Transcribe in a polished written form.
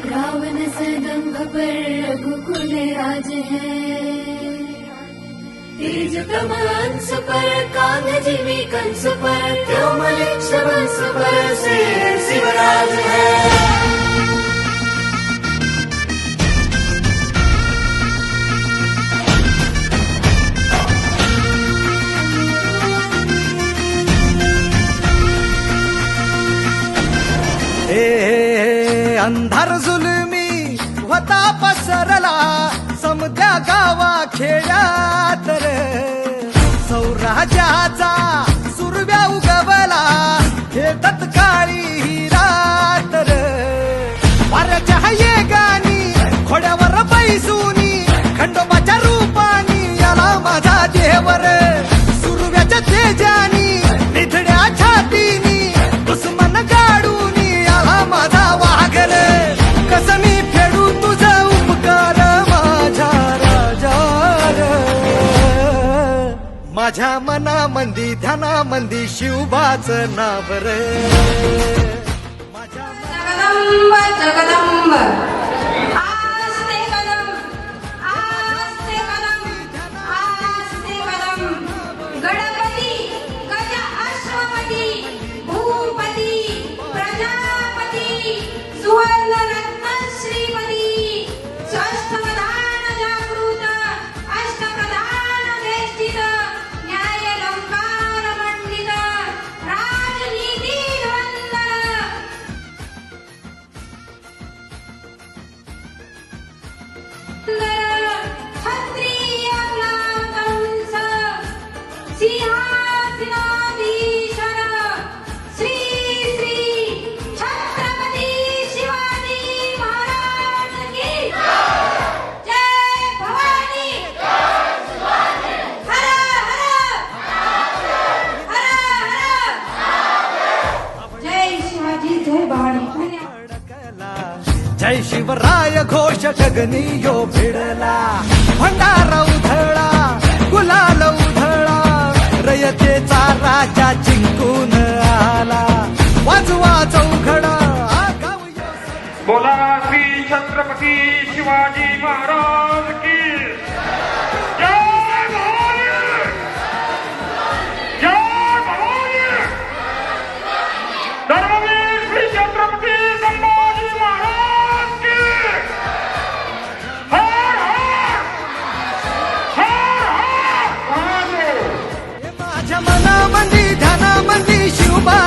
रावण सदंभ पर रघुकुल राज है। तेज तमहंस पर कांध जिमी कंस पर त्योमलिक वंश पर शेर शिवराज है। अंधार जुलमी होता पसरला समद्या गावा खेड्यात रे, सौराज्याचा सुरव्या उगवला हे तत्काळी ही रात रे। वाऱ्याच्या येगानी खोड्यावर बैसूनी खंडोबाच्या रूपानी याला माझा देवर, सुरव्याच्या तेजानी निधड्या छातीनी दुश्मन गाडूनी याला माझा वाघर। कसं मी फेडू तुझा उपकार माझ्या राजार, माझ्या मनामंदी ध्यानामंदी शिवबाचं नाव रे। जगदंब जगदंब आस्ते कदम आस्ते कदम आस्ते कदम। गणपती गज अश्वपती भूपती प्रजापती सुवर्ण रत्न श्रीपती षष्ठप्रधान जागृत अष्टप्रधान वेष्टित न्यायलंकार मंडित राजनीती धुरंधर। क्षत्रिय कंस सिंहासनाधीश्वर श्री श्री छत्रपती शिवाजी महाराज की जय भवानी। हर हर जय शिवाजी जय भवानी। जय शिवराय घोष गगनी यो भिडला, भंडारा उधळा गुलाल उधळा, रयतेचा राजा जिंकून आला वाजवा चौघडा। बोला श्री छत्रपती शिवाजी महाराज की जय भवानी जय भवानी। धर्मवीर श्री छत्रपती संभाजी महाराज की हर हर हर हर। माझ्या मनामंदी ध्यानामंदी शिवबा